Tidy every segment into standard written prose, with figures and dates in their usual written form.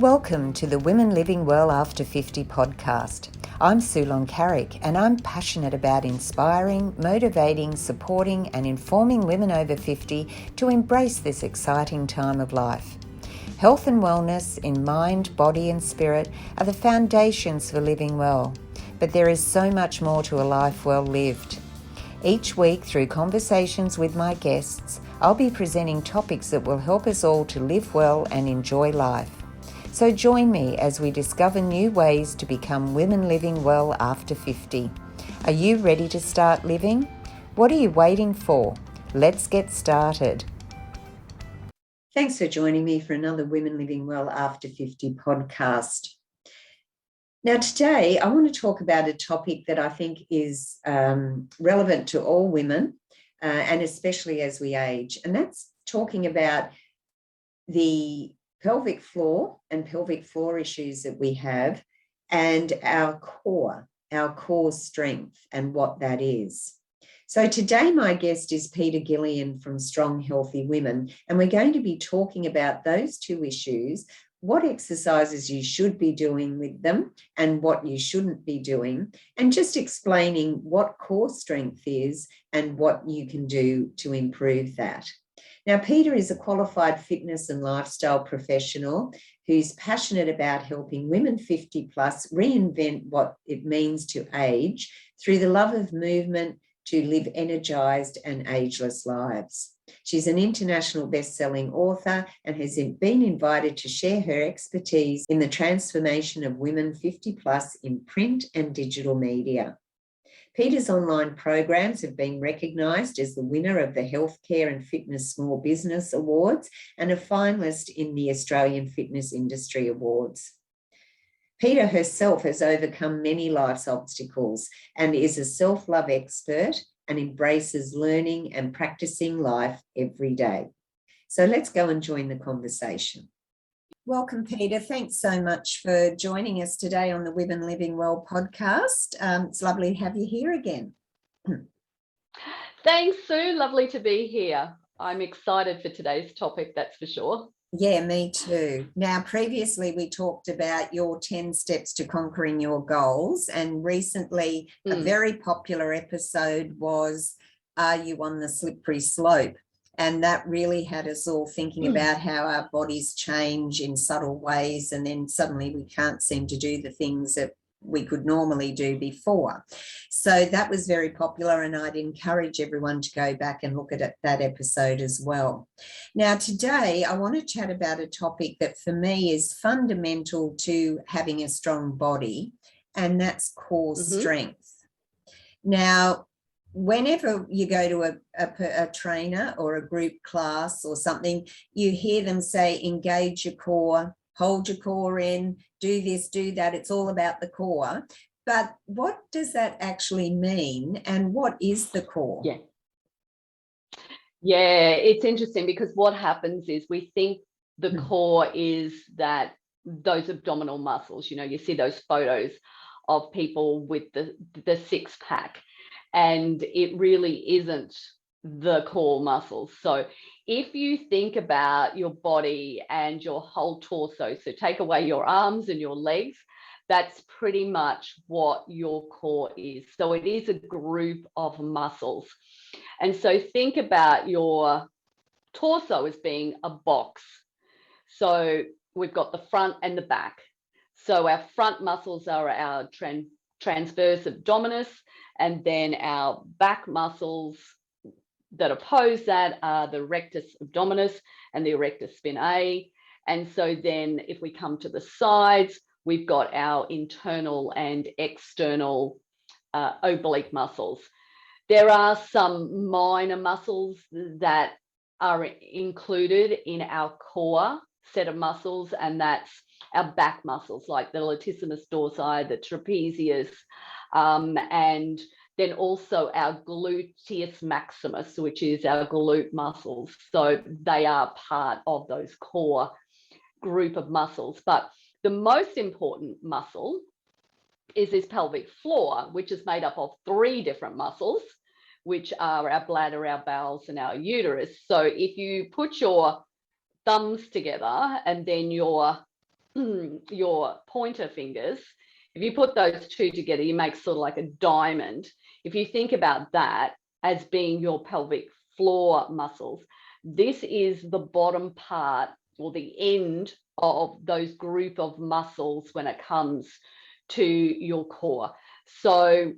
Welcome to the Women Living Well After 50 podcast. I'm Sulon Carrick and I'm passionate about inspiring, motivating, supporting and informing women over 50 to embrace this exciting time of life. Health and wellness in mind, body and spirit are the foundations for living well, but there is so much more to a life well lived. Each week, through conversations with my guests, I'll be presenting topics that will help us all to live well and enjoy life. So join me as we discover new ways to become women living well after 50. Are you ready to start living? What are you waiting for? Let's get started. Thanks for joining me for another Women Living Well After 50 podcast. Now, today I want to talk about a topic that I think is relevant to all women, and especially as we age, and that's talking about the pelvic floor and pelvic floor issues that we have and our core strength and what that is. So today my guest is Peta Gillian from Strong Healthy Women, and we're going to be talking about those two issues, what exercises you should be doing with them and what you shouldn't be doing, and just explaining what core strength is and what you can do to improve that. Now, Peta is a qualified fitness and lifestyle professional who's passionate about helping women 50 plus reinvent what it means to age through the love of movement to live energized and ageless lives. She's an international best-selling author and has been invited to share her expertise in the transformation of women 50 plus in print and digital media. Peta's online programs have been recognised as the winner of the Healthcare and Fitness Small Business Awards and a finalist in the Australian Fitness Industry Awards. Peta herself has overcome many life's obstacles and is a self-love expert and embraces learning and practicing life every day. So let's go and join the conversation. Welcome, Peta. Thanks so much for joining us today on the Women Living Well podcast. It's lovely to have you here again. Thanks, Sue. Lovely to be here. I'm excited for today's topic, that's for sure. Yeah, me too. Now, previously we talked about your 10 steps to conquering your goals, and recently a very popular episode was, Are You on the Slippery Slope? And that really had us all thinking about how our bodies change in subtle ways, and then suddenly we can't seem to do the things that we could normally do before. So that was very popular, and I'd encourage everyone to go back and look at that episode as well. Now, today I want to chat about a topic that for me is fundamental to having a strong body, and that's core strength. Now, whenever you go to a trainer or a group class or something, you hear them say, engage your core, hold your core in, do this, do that. It's all about the core. But what does that actually mean? And what is the core? Yeah, it's interesting because what happens is we think the core is that those abdominal muscles, you see those photos of people with the six pack. And it really isn't the core muscles. So if you think about your body and your whole torso, so take away your arms and your legs, that's pretty much what your core is. So it is a group of muscles. And so think about your torso as being a box. So we've got the front and the back. So our front muscles are our transverse abdominis, and then our back muscles that oppose that are the rectus abdominis and the erector spinae. And so then if we come to the sides, we've got our internal and external oblique muscles. There are some minor muscles that are included in our core set of muscles, and that's our back muscles like the latissimus dorsi, the trapezius, and then also our gluteus maximus, which is our glute muscles. So they are part of those core group of muscles. But the most important muscle is this pelvic floor, which is made up of 3 different muscles, which are our bladder, our bowels, and our uterus. So if you put your thumbs together and then your your pointer fingers, if you put those two together, you make sort of like a diamond. If you think about that as being your pelvic floor muscles, this is the bottom part or the end of those group of muscles when it comes to your core. So,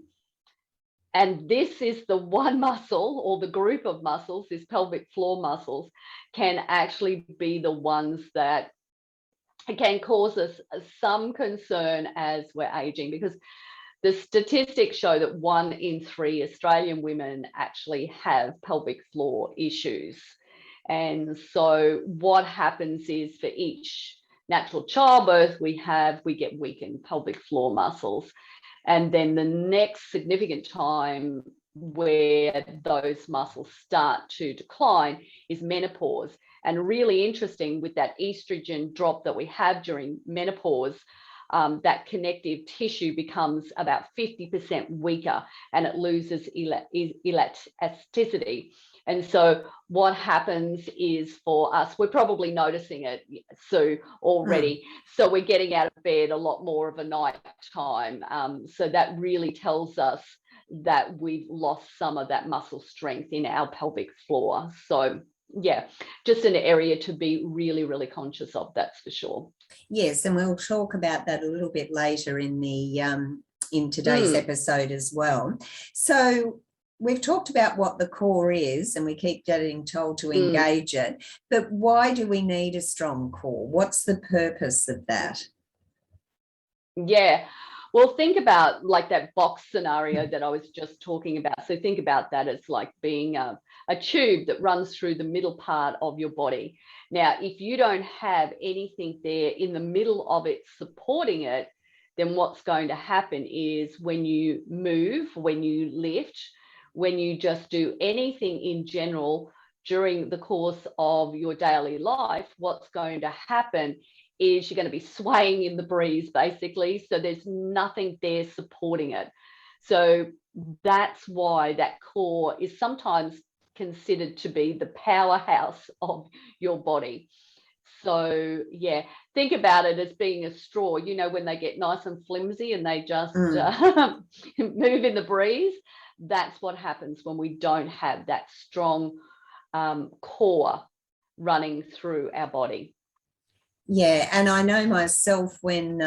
and this is the one muscle, or the group of muscles, this pelvic floor muscles, can actually be the ones that can cause us some concern as we're aging, because the statistics show that 1 in 3 Australian women actually have pelvic floor issues. And so what happens is, for each natural childbirth we get weakened pelvic floor muscles. And then the next significant time where those muscles start to decline is menopause. And really interesting, with that estrogen drop that we have during menopause, that connective tissue becomes about 50% weaker and it loses elasticity. And so what happens is, for us, we're probably noticing it, Sue, already. So we're getting out of bed a lot more of a night time. So that really tells us that we've lost some of that muscle strength in our pelvic floor. So yeah, just an area to be really, really conscious of, that's for sure. Yes, and we'll talk about that a little bit later in the in today's episode as well. So we've talked about what the core is, and we keep getting told to engage it, but why do we need a strong core? What's the purpose of that? Yeah, well, think about like that box scenario that I was just talking about. So think about that as like being a tube that runs through the middle part of your body. Now, if you don't have anything there in the middle of it supporting it, then what's going to happen is, when you move, when you lift, when you just do anything in general during the course of your daily life, what's going to happen is you're going to be swaying in the breeze, basically. So there's nothing there supporting it. So that's why that core is sometimes considered to be the powerhouse of your body. So yeah, think about it as being a straw. You know, when they get nice and flimsy and they just move in the breeze, that's what happens when we don't have that strong core running through our body. Yeah, and I know myself, when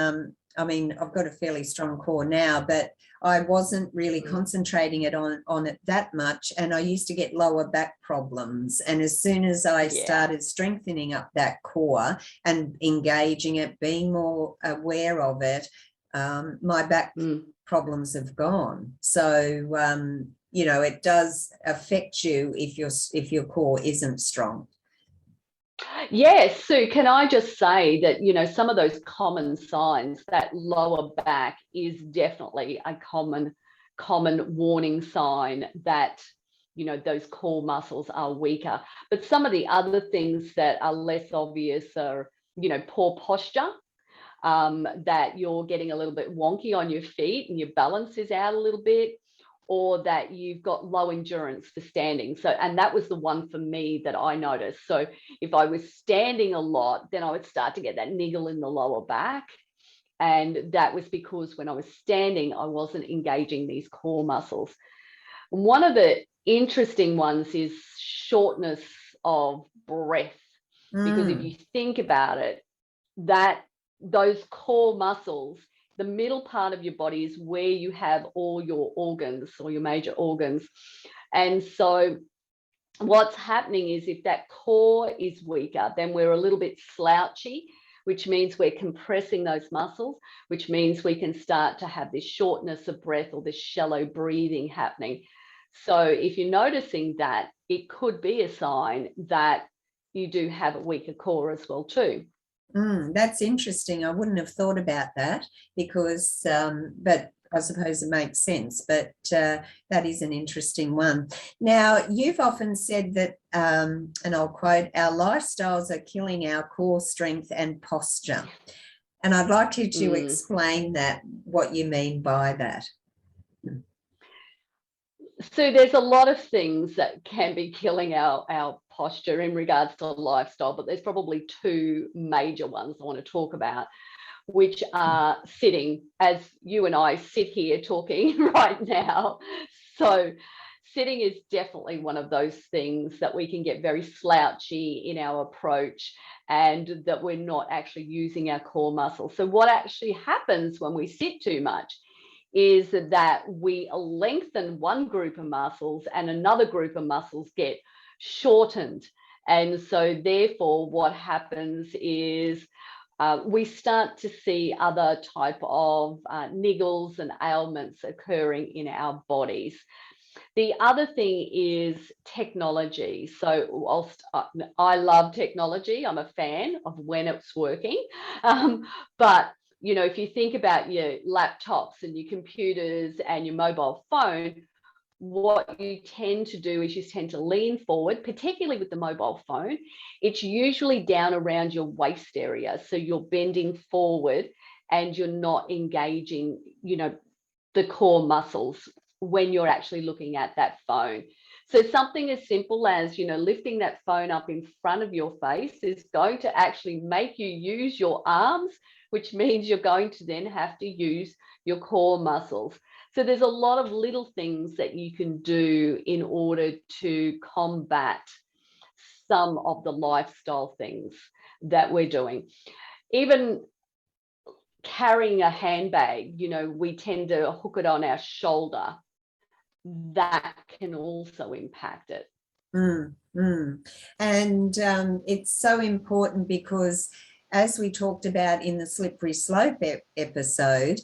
I mean, I've got a fairly strong core now, but I wasn't really concentrating on it that much, and I used to get lower back problems. And as soon as I started strengthening up that core and engaging it, being more aware of it, my back problems have gone. So you know, it does affect you if your core isn't strong. Yes, Sue, can I just say that, you know, some of those common signs, that lower back is definitely a common warning sign that, you know, those core muscles are weaker. But some of the other things that are less obvious are, you know, poor posture, that you're getting a little bit wonky on your feet and your balance is out a little bit, or that you've got low endurance for standing. So, and that was the one for me that I noticed. So if I was standing a lot, then I would start to get that niggle in the lower back. And that was because when I was standing, I wasn't engaging these core muscles. One of the interesting ones is shortness of breath. Because if you think about it, that those core muscles, the middle part of your body is where you have all your organs, or your major organs. And so what's happening is, if that core is weaker, then we're a little bit slouchy, which means we're compressing those muscles, which means we can start to have this shortness of breath or this shallow breathing happening. So if you're noticing that, it could be a sign that you do have a weaker core as well too. That's interesting. I wouldn't have thought about that, because, but I suppose it makes sense. But that is an interesting one. Now, you've often said that, and I'll quote, "Our lifestyles are killing our core strength and posture." And I'd like you to explain that, what you mean by that. So there's a lot of things that can be killing our posture in regards to lifestyle, but there's probably two major ones I want to talk about, which are sitting, as you and I sit here talking right now. So sitting is definitely one of those things that we can get very slouchy in our approach, and that we're not actually using our core muscles. So what actually happens when we sit too much is that we lengthen one group of muscles and another group of muscles get shortened. And so therefore what happens is we start to see other type of niggles and ailments occurring in our bodies. The other thing is technology. So whilst I love technology, I'm a fan of when it's working. But you know, if you think about your laptops and your computers and your mobile phone, what you tend to do is you tend to lean forward, particularly with the mobile phone. It's usually down around your waist area. So you're bending forward and you're not engaging, you know, the core muscles when you're actually looking at that phone. So something as simple as, you know, lifting that phone up in front of your face is going to actually make you use your arms, which means you're going to then have to use your core muscles. So there's a lot of little things that you can do in order to combat some of the lifestyle things that we're doing. Even carrying a handbag, you know, we tend to hook it on our shoulder. That can also impact it. And it's so important because, as we talked about in the slippery slope episode,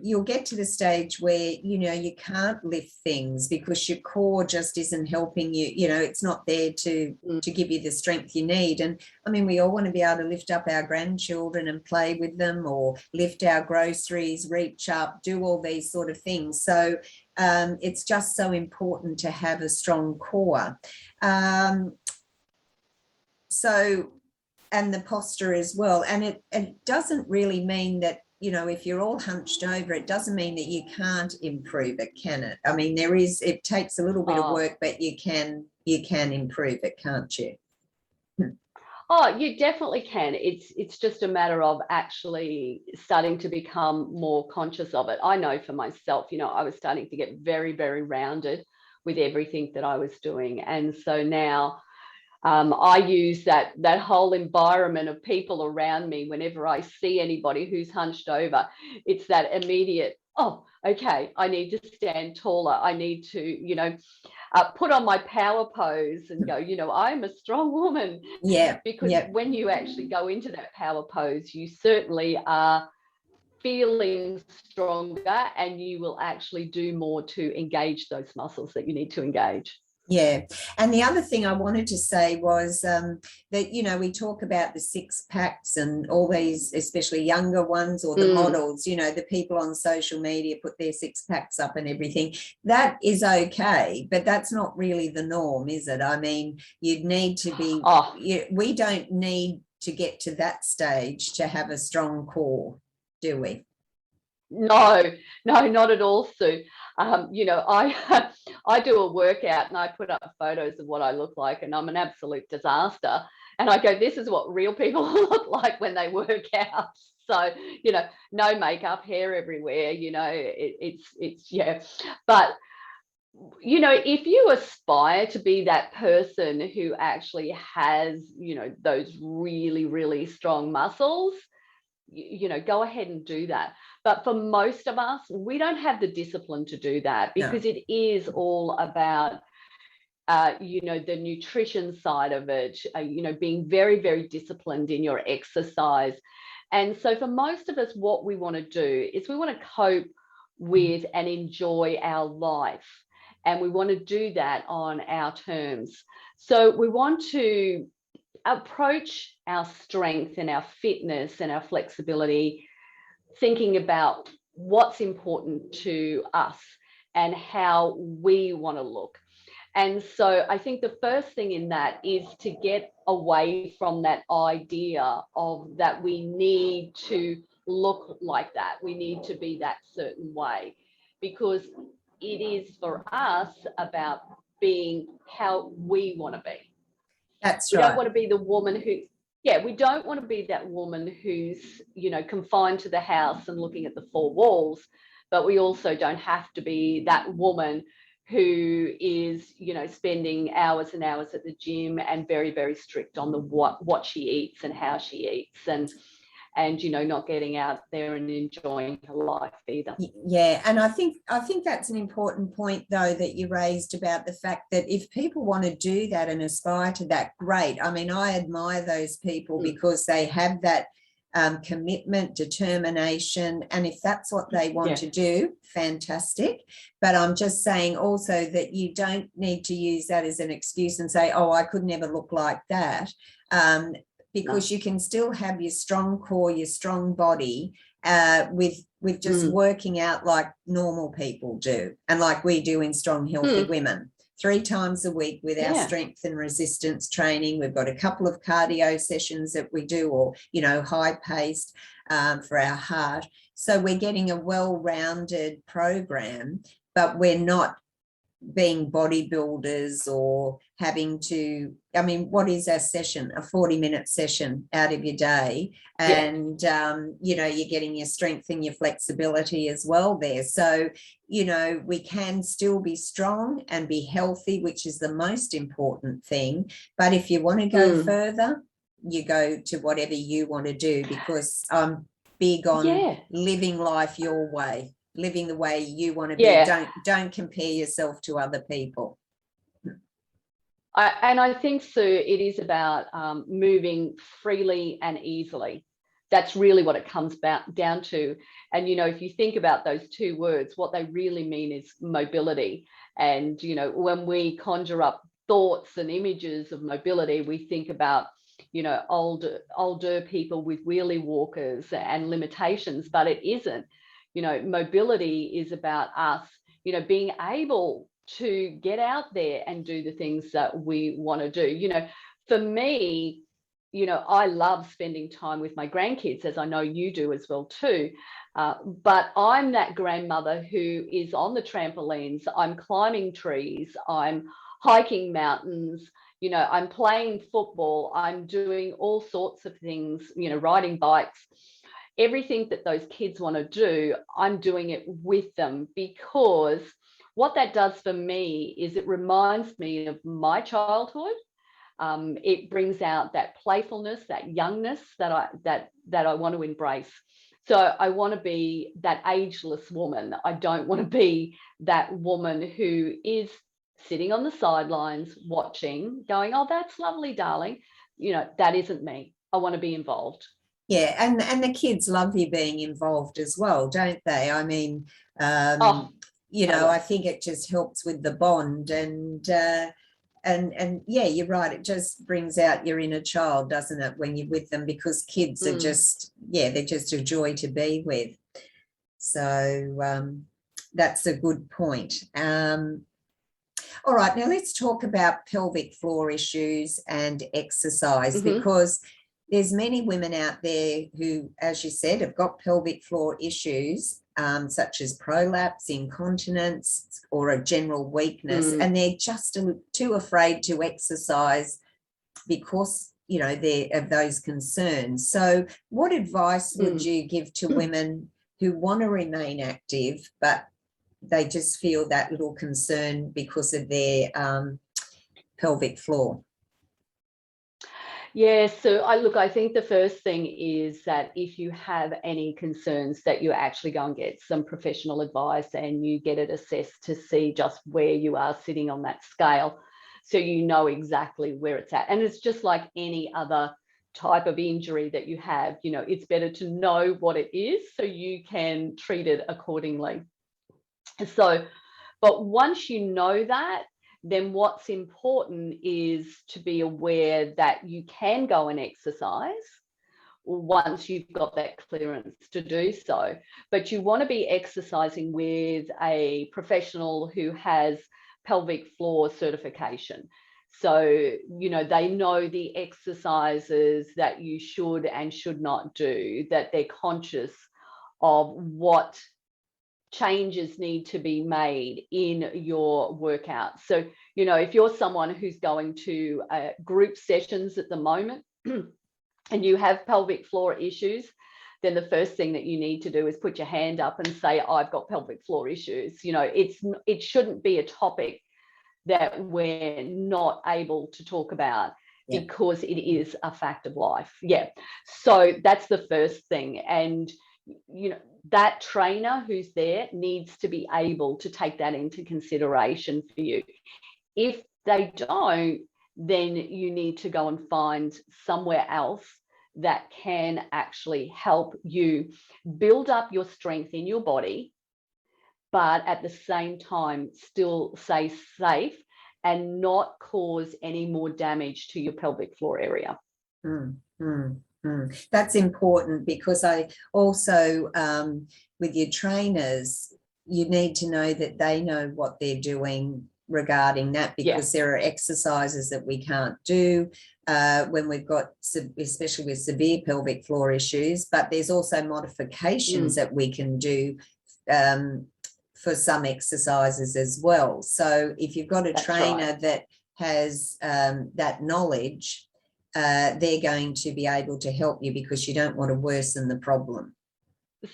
you'll get to the stage where, you know, you can't lift things because your core just isn't helping you. You know, it's not there to give you the strength you need. And I mean, we all want to be able to lift up our grandchildren and play with them, or lift our groceries, reach up, do all these sort of things. So it's just so important to have a strong core. And the posture as well. And it doesn't really mean that, you know, if you're all hunched over, it doesn't mean that you can't improve it, can it? I mean, it takes a little bit of work, but you can improve it, can't you? Oh, you definitely can. It's just a matter of actually starting to become more conscious of it. I know for myself, you know, I was starting to get very, very rounded with everything that I was doing. And so now I use that whole environment of people around me. Whenever I see anybody who's hunched over, it's that immediate, oh, okay, I need to stand taller. I need to, you know, put on my power pose and go, you know, I'm a strong woman. Yeah. Because when you actually go into that power pose, you certainly are feeling stronger, and you will actually do more to engage those muscles that you need to engage. Yeah. And the other thing I wanted to say was that, you know, we talk about the six packs and all these, especially younger ones, or the models, you know, the people on social media put their six packs up and everything. That is okay, but that's not really the norm, is it? I mean, you'd need to be, we don't need to get to that stage to have a strong core, do we? No, not at all, Sue. You know, I do a workout and I put up photos of what I look like, and I'm an absolute disaster. And I go, this is what real people look like when they work out. So, you know, no makeup, hair everywhere, you know, it's yeah. But, you know, if you aspire to be that person who actually has, you know, those really, really strong muscles, you know, go ahead and do that. But for most of us, we don't have the discipline to do that, because it is all about you know, the nutrition side of it, you know, being very, very disciplined in your exercise. And so for most of us, what we want to do is we want to cope with and enjoy our life, and we want to do that on our terms. So we want to approach our strength and our fitness and our flexibility thinking about what's important to us and how we want to look. And so I think the first thing in that is to get away from that idea of that we need to look like that, we need to be that certain way, because it is for us about being how we want to be. That's We right. don't want to be the woman who, we don't want to be that woman who's, confined to the house and looking at the four walls, but we also don't have to be that woman who is, spending hours and hours at the gym and very, very strict on the what she eats and how she eats, and not getting out there and enjoying her life either. Yeah, and I think that's an important point, though, that you raised about the fact that if people want to do that and aspire to that, great. I mean, I admire those people because they have that commitment, determination, and if that's what they want to do, fantastic. But I'm just saying also that you don't need to use that as an excuse and say, oh, I could never look like that. Because you can still have your strong core, your strong body, with just working out like normal people do, and like we do in Strong Healthy Women, 3 times a week with our strength and resistance training. We've got a couple of cardio sessions that we do, or high paced for our heart. So we're getting a well-rounded program, but we're not being bodybuilders or having to, I mean, what is our session? A 40-minute session out of your day. And, you're getting your strength and your flexibility as well there. So, we can still be strong and be healthy, which is the most important thing. But if you want to go further, you go to whatever you want to do, because I'm big on living life your way. Living the way you want to be. Don't compare yourself to other people. I think, Sue, it is about moving freely and easily. That's really what it comes down to. And, if you think about those 2 words, what they really mean is mobility. And, when we conjure up thoughts and images of mobility, we think about, older people with wheelie walkers and limitations, but it isn't. Mobility is about us, being able to get out there and do the things that we want to do. For me, I love spending time with my grandkids, as I know you do as well too. But I'm that grandmother who is on the trampolines, I'm climbing trees, I'm hiking mountains, I'm playing football, I'm doing all sorts of things, riding bikes. Everything that those kids want to do, I'm doing it with them, because what that does for me is it reminds me of my childhood. It brings out that playfulness, that youngness that I want to embrace. So I want to be that ageless woman. I don't want to be that woman who is sitting on the sidelines watching, going, oh, that's lovely, darling. That isn't me. I want to be involved. Yeah, and the kids love you being involved as well, don't they? I mean, I think it just helps with the bond, and yeah, you're right. It just brings out your inner child, doesn't it, when you're with them? Because kids are just, they're just a joy to be with. So that's a good point. All right, now let's talk about pelvic floor issues and exercise, because there's many women out there who, as you said, have got pelvic floor issues, such as prolapse, incontinence, or a general weakness, and they're just too afraid to exercise because, they're of those concerns. So what advice would you give to women who want to remain active, but they just feel that little concern because of their pelvic floor? Yeah, so I think the first thing is that if you have any concerns, that you actually go and get some professional advice and you get it assessed to see just where you are sitting on that scale, so you know exactly where it's at. And it's just like any other type of injury that you have, it's better to know what it is so you can treat it accordingly. So, but once you know that, then what's important is to be aware that you can go and exercise once you've got that clearance to do so. But you want to be exercising with a professional who has pelvic floor certification. So, they know the exercises that you should and should not do, that they're conscious of what changes need to be made in your workout. So, you know, if you're someone who's going to group sessions at the moment and you have pelvic floor issues, then the first thing that you need to do is put your hand up and say, I've got pelvic floor issues. You know, it shouldn't be a topic that we're not able to talk about, because it is a fact of life. Yeah. So that's the first thing. And, you know, that trainer who's there needs to be able to take that into consideration for you. If they don't, then you need to go and find somewhere else that can actually help you build up your strength in your body, but at the same time still stay safe and not cause any more damage to your pelvic floor area. That's important, because I also, with your trainers, you need to know that they know what they're doing regarding that, because there are exercises that we can't do when we've got, especially with severe pelvic floor issues, but there's also modifications that we can do for some exercises as well. So if you've got a trainer that has that knowledge, they're going to be able to help you, because you don't want to worsen the problem.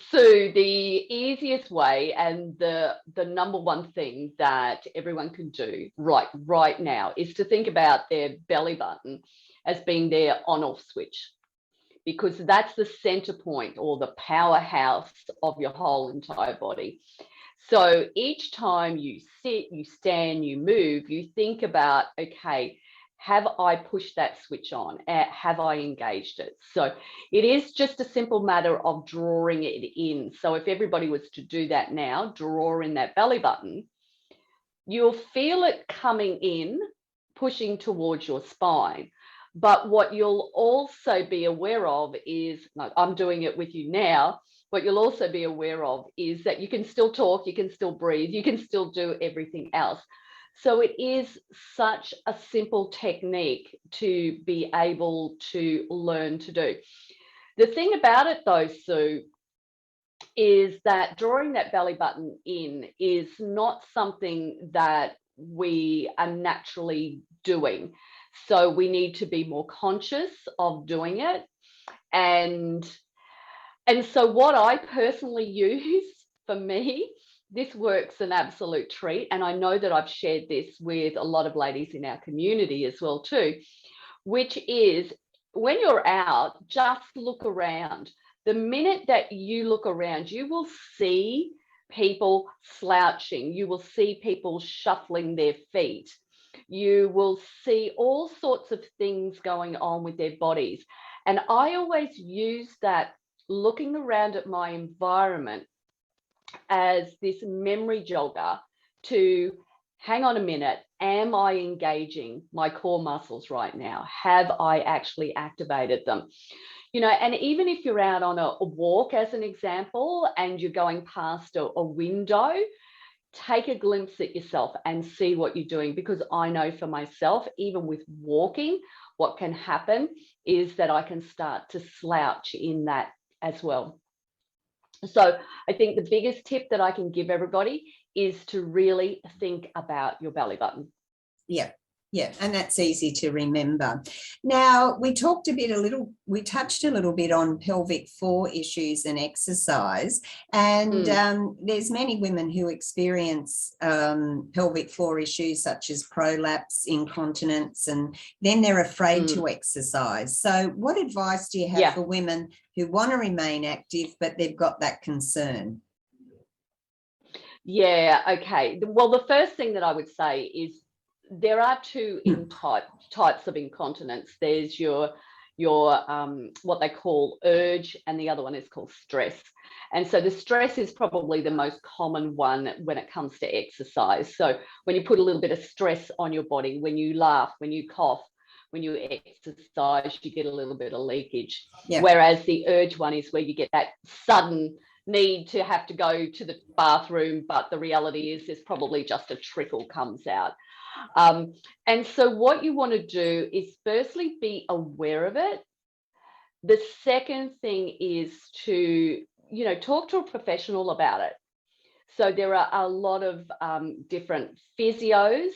So the easiest way, and the number one thing that everyone can do right now, is to think about their belly button as being their on-off switch, because that's the center point or the powerhouse of your whole entire body. So each time you sit, you stand, you move, you think about, okay, have I pushed that switch on? Have I engaged it? So it is just a simple matter of drawing it in. So if everybody was to do that now, draw in that belly button, you'll feel it coming in, pushing towards your spine. But what you'll also be aware of is, like, I'm doing it with you now, what you'll also be aware of is that you can still talk, you can still breathe, you can still do everything else. So it is such a simple technique to be able to learn to do. The thing about it though, Sue, is that drawing that belly button in is not something that we are naturally doing. So we need to be more conscious of doing it. And so what I personally use, for me, this works an absolute treat. And I know that I've shared this with a lot of ladies in our community as well too, which is, when you're out, just look around. The minute that you look around, you will see people slouching. You will see people shuffling their feet. You will see all sorts of things going on with their bodies. And I always use that, looking around at my environment, as this memory jogger to, hang on a minute, am I engaging my core muscles right now? Have I actually activated them? You know, and even if you're out on a walk, as an example, and you're going past a window, take a glimpse at yourself and see what you're doing. Because I know for myself, even with walking, what can happen is that I can start to slouch in that as well. So I think the biggest tip that I can give everybody is to really think about your belly button. Yeah, and that's easy to remember. Now, we touched a little bit on pelvic floor issues and exercise, and there's many women who experience pelvic floor issues such as prolapse, incontinence, and then they're afraid to exercise. So what advice do you have for women who want to remain active, but they've got that concern? Yeah, okay. Well, the first thing that I would say is, there are two types of incontinence. There's your what they call urge, and the other one is called stress. And so the stress is probably the most common one when it comes to exercise. So when you put a little bit of stress on your body, when you laugh, when you cough, when you exercise, you get a little bit of leakage. Whereas the urge one is where you get that sudden need to have to go to the bathroom, but the reality is there's probably just a trickle comes out. And so what you want to do is firstly be aware of it. The second thing is to, you know, talk to a professional about it. So there are a lot of different physios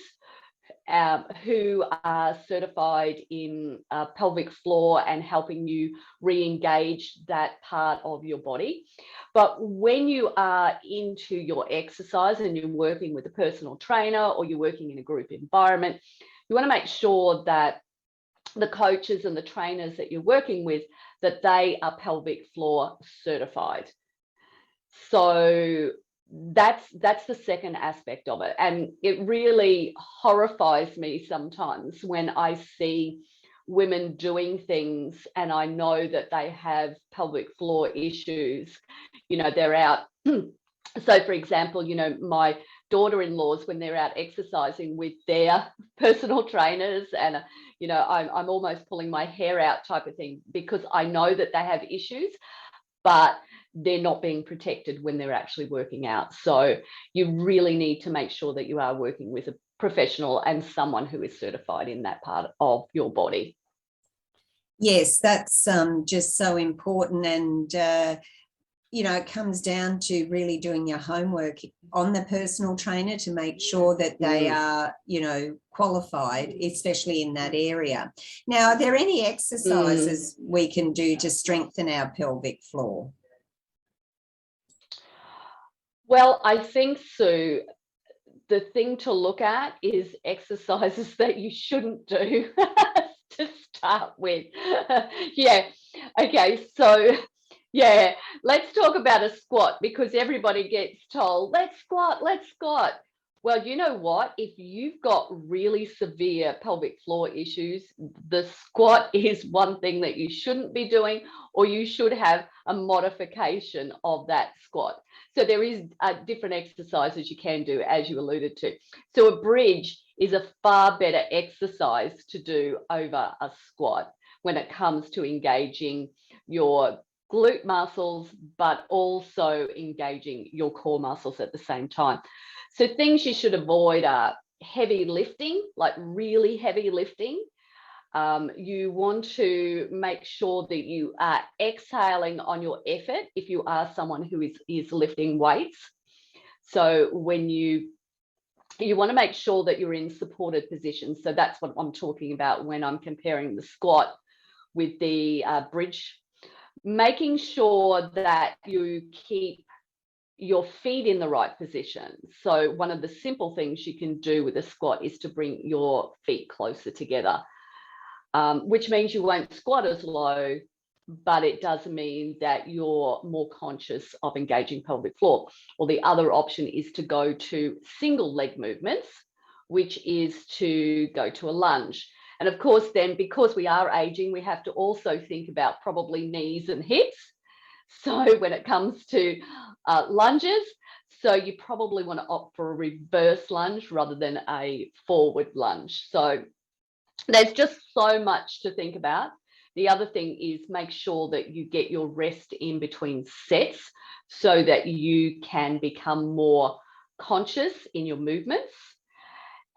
who are certified in pelvic floor and helping you re-engage that part of your body. But when you are into your exercise and you're working with a personal trainer or you're working in a group environment, you want to make sure that the coaches and the trainers that you're working with, that they are pelvic floor certified. So that's the second aspect of it. And it really horrifies me sometimes when I see women doing things and I know that they have pelvic floor issues. You know, they're out. So for example, you know, my daughter-in-laws, when they're out exercising with their personal trainers, and you know, I'm almost pulling my hair out type of thing, because I know that they have issues, but they're not being protected when they're actually working out. So you really need to make sure that you are working with a professional and someone who is certified in that part of your body. Yes, that's just so important. And you know, it comes down to really doing your homework on the personal trainer to make sure that they are, you know, qualified, especially in that area. Now, are there any exercises we can do to strengthen our pelvic floor? Well, I think, Sue, the thing to look at is exercises that you shouldn't do to start with. Yeah. Okay. So, yeah, let's talk about a squat, because everybody gets told, let's squat, let's squat. Well, you know what? If you've got really severe pelvic floor issues, the squat is one thing that you shouldn't be doing, or you should have a modification of that squat. So there is different exercises you can do, as you alluded to. So a bridge is a far better exercise to do over a squat when it comes to engaging your glute muscles, but also engaging your core muscles at the same time. So things you should avoid are heavy lifting, like really heavy lifting. You want to make sure that you are exhaling on your effort if you are someone who is lifting weights. So when you want to make sure that you're in supported positions. So that's what I'm talking about when I'm comparing the squat with the bridge. Making sure that you keep your feet in the right position. So one of the simple things you can do with a squat is to bring your feet closer together, which means you won't squat as low, but it does mean that you're more conscious of engaging pelvic floor. Or the other option is to go to single leg movements, which is to go to a lunge. And of course, then, because we are aging, we have to also think about probably knees and hips. So when it comes to lunges, so you probably want to opt for a reverse lunge rather than a forward lunge. So there's just so much to think about. The other thing is make sure that you get your rest in between sets so that you can become more conscious in your movements.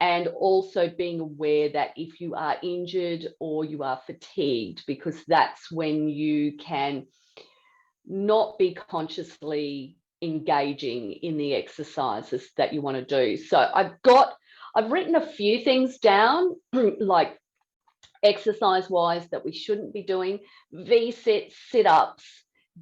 And also being aware that if you are injured or you are fatigued, because that's when you can not be consciously engaging in the exercises that you want to do. So I've written a few things down, like exercise-wise that we shouldn't be doing: V-sits, sit-ups,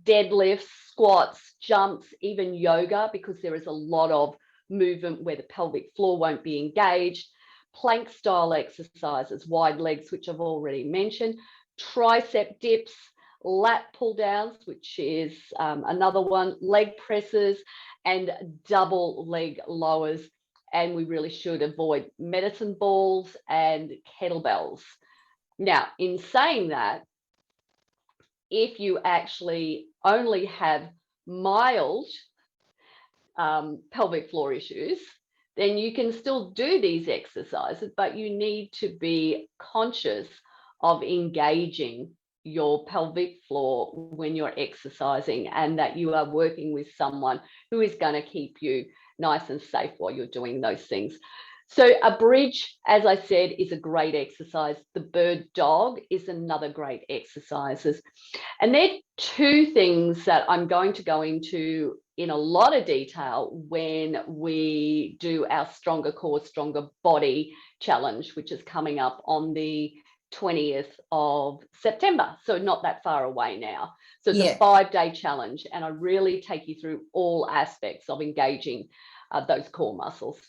deadlifts, squats, jumps, even yoga, because there is a lot of movement where the pelvic floor won't be engaged, plank style exercises, wide legs, which I've already mentioned, tricep dips, lat pull downs, which is another one, leg presses, and double leg lowers. And we really should avoid medicine balls and kettlebells. Now, in saying that, if you actually only have mild pelvic floor issues, then you can still do these exercises, but you need to be conscious of engaging your pelvic floor when you're exercising, and that you are working with someone who is going to keep you nice and safe while you're doing those things. So a bridge, as I said, is a great exercise. The bird dog is another great exercise. And they're two things that I'm going to go into in a lot of detail when we do our Stronger Core, Stronger Body challenge, which is coming up on the 20th of September. So not that far away now. So it's a 5-day challenge, and I really take you through all aspects of engaging those core muscles.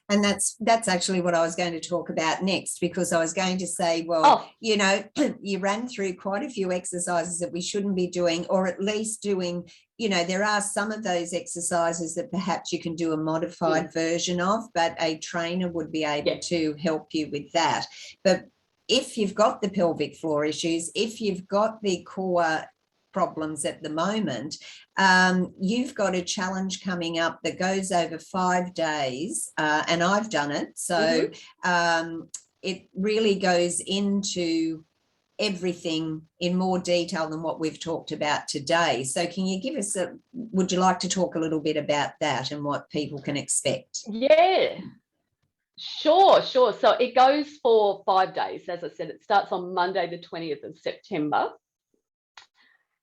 And that's actually what I was going to talk about next, because I was going to say, well, you know, you ran through quite a few exercises that we shouldn't be doing, or at least doing, you know, there are some of those exercises that perhaps you can do a modified version of, but a trainer would be able to help you with that. But if you've got the pelvic floor issues, if you've got the core problems at the moment, you've got a challenge coming up that goes over 5 days, and I've done it. So it really goes into everything in more detail than what we've talked about today. So can you give us would you like to talk a little bit about that and what people can expect? Yeah. Sure. So it goes for 5 days. As I said, it starts on Monday, the 20th of September.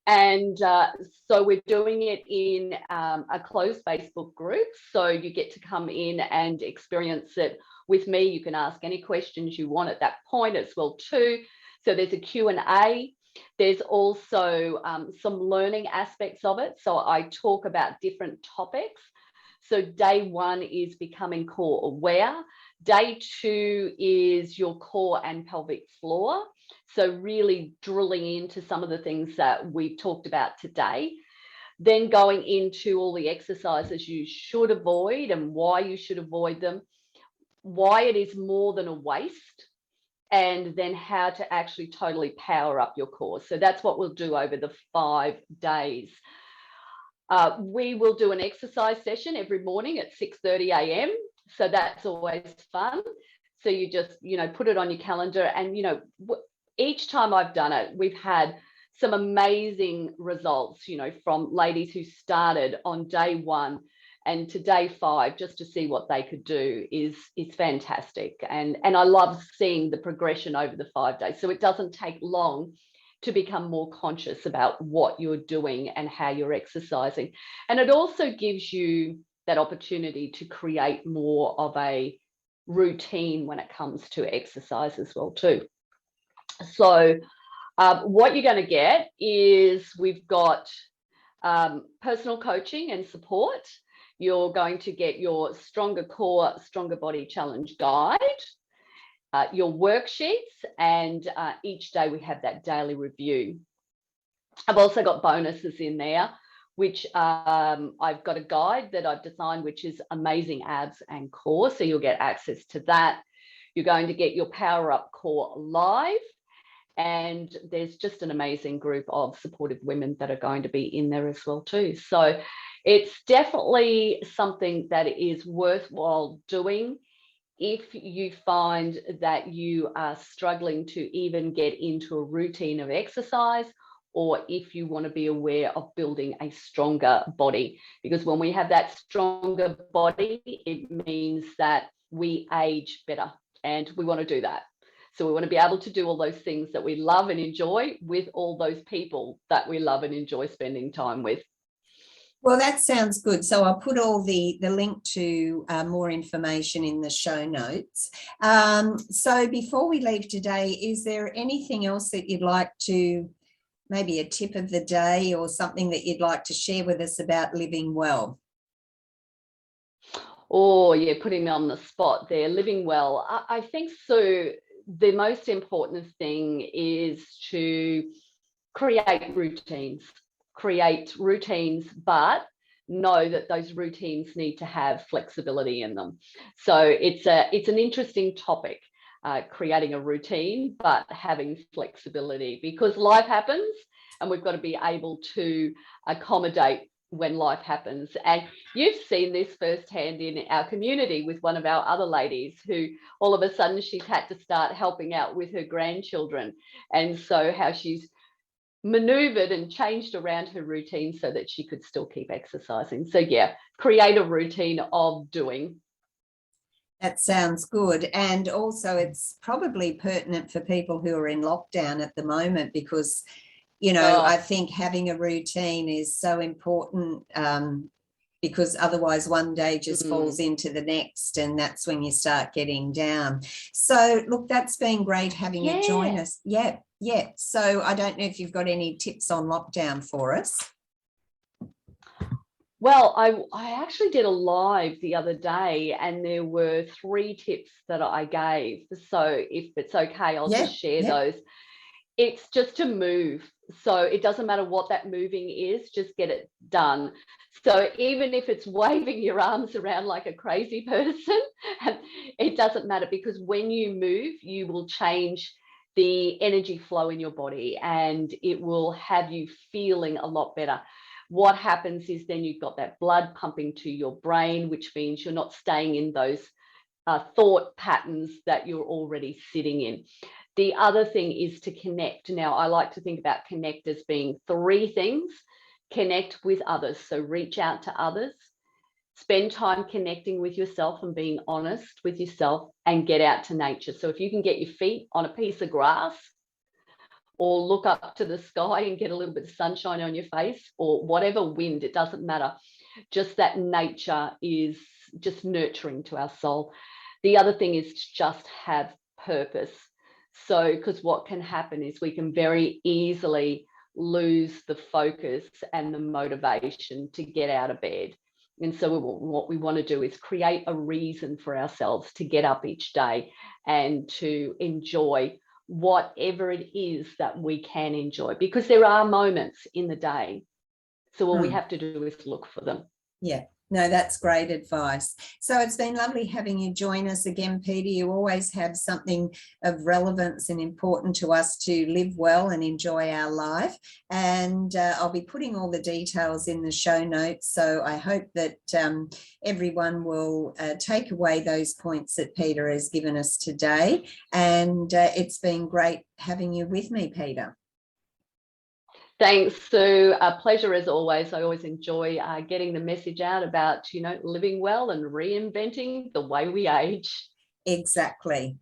And so we're doing it in a closed Facebook group. So you get to come in and experience it with me. You can ask any questions you want at that point as well too. So there's a Q&A. There's also some learning aspects of it. So I talk about different topics. So day 1 is becoming core aware. Day 2 is your core and pelvic floor. So really drilling into some of the things that we've talked about today. Then going into all the exercises you should avoid and why you should avoid them, why it is more than a waste, and then how to actually totally power up your core. So that's what we'll do over the 5 days. We will do an exercise session every morning at 6:30 a.m. So that's always fun. So you just, you know, put it on your calendar, and, you know, each time I've done it, we've had some amazing results, you know, from ladies who started on day 1 and to day 5 just to see what they could do is fantastic. And I love seeing the progression over the 5 days. So it doesn't take long to become more conscious about what you're doing and how you're exercising. And it also gives you that opportunity to create more of a routine when it comes to exercise as well too. So what you're going to get is we've got personal coaching and support. You're going to get your Stronger Core, Stronger Body Challenge guide, your worksheets, and each day we have that daily review. I've also got bonuses in there, which I've got a guide that I've designed, which is Amazing Abs and Core. So you'll get access to that. You're going to get your Power Up Core live. And there's just an amazing group of supportive women that are going to be in there as well too. So it's definitely something that is worthwhile doing if you find that you are struggling to even get into a routine of exercise, or if you want to be aware of building a stronger body. Because when we have that stronger body, it means that we age better, and we want to do that. So we want to be able to do all those things that we love and enjoy with all those people that we love and enjoy spending time with. Well, that sounds good. So I'll put all the link to more information in the show notes. So before we leave today, is there anything else that you'd like to, maybe a tip of the day or something that you'd like to share with us about living well? Oh, yeah, putting me on the spot there. Living well. I think so. The most important thing is to create routines, but know that those routines need to have flexibility in them. So it's an interesting topic, creating a routine, but having flexibility, because life happens and we've got to be able to accommodate when life happens. And you've seen this firsthand in our community with one of our other ladies who all of a sudden she's had to start helping out with her grandchildren. And so how she's maneuvered and changed around her routine so that she could still keep exercising. So yeah, create a routine of doing. That sounds good. And also it's probably pertinent for people who are in lockdown at the moment, because, you know, I think having a routine is so important. because otherwise one day just falls into the next, and that's when you start getting down. So look, that's been great having you join us. Yeah. So I don't know if you've got any tips on lockdown for us. Well, I actually did a live the other day, and there were 3 tips that I gave. So if it's okay, I'll just share those. It's just to move. So it doesn't matter what that moving is, just get it done. So even if it's waving your arms around like a crazy person, it doesn't matter, because when you move, you will change the energy flow in your body, and it will have you feeling a lot better. What happens is then you've got that blood pumping to your brain, which means you're not staying in those thought patterns that you're already sitting in. The other thing is to connect. Now, I like to think about connect as being 3 things. Connect with others. So reach out to others, spend time connecting with yourself and being honest with yourself, and get out to nature. So if you can get your feet on a piece of grass, or look up to the sky and get a little bit of sunshine on your face, or whatever wind, it doesn't matter. Just that nature is just nurturing to our soul. The other thing is to just have purpose. So, because what can happen is we can very easily lose the focus and the motivation to get out of bed. And so what we want to do is create a reason for ourselves to get up each day and to enjoy whatever it is that we can enjoy, because there are moments in the day. So all we have to do is look for them. Yeah. No, that's great advice. So it's been lovely having you join us again, Peta. You always have something of relevance and important to us to live well and enjoy our life. And I'll be putting all the details in the show notes. So I hope that everyone will take away those points that Peta has given us today. And it's been great having you with me, Peta. Thanks, Sue. A pleasure as always. I always enjoy getting the message out about, living well and reinventing the way we age. Exactly.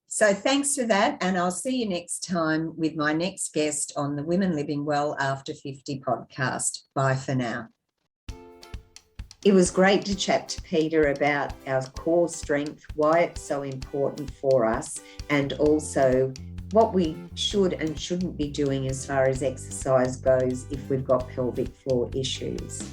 So thanks for that. And I'll see you next time with my next guest on the Women Living Well After 50 podcast. Bye for now. It was great to chat to Peta about our core strength, why it's so important for us, and also what we should and shouldn't be doing as far as exercise goes if we've got pelvic floor issues.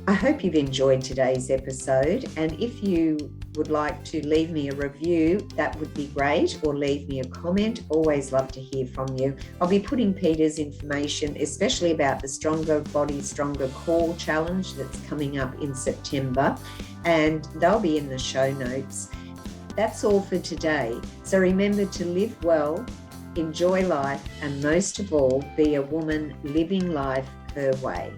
I hope you've enjoyed today's episode, and if you would like to leave me a review, that would be great, or leave me a comment. Always love to hear from you. I'll be putting Peta's information, especially about the Stronger Body, Stronger Core challenge that's coming up in September, and they'll be in the show notes. That's all for today. So remember to live well, enjoy life, and most of all, be a woman living life her way.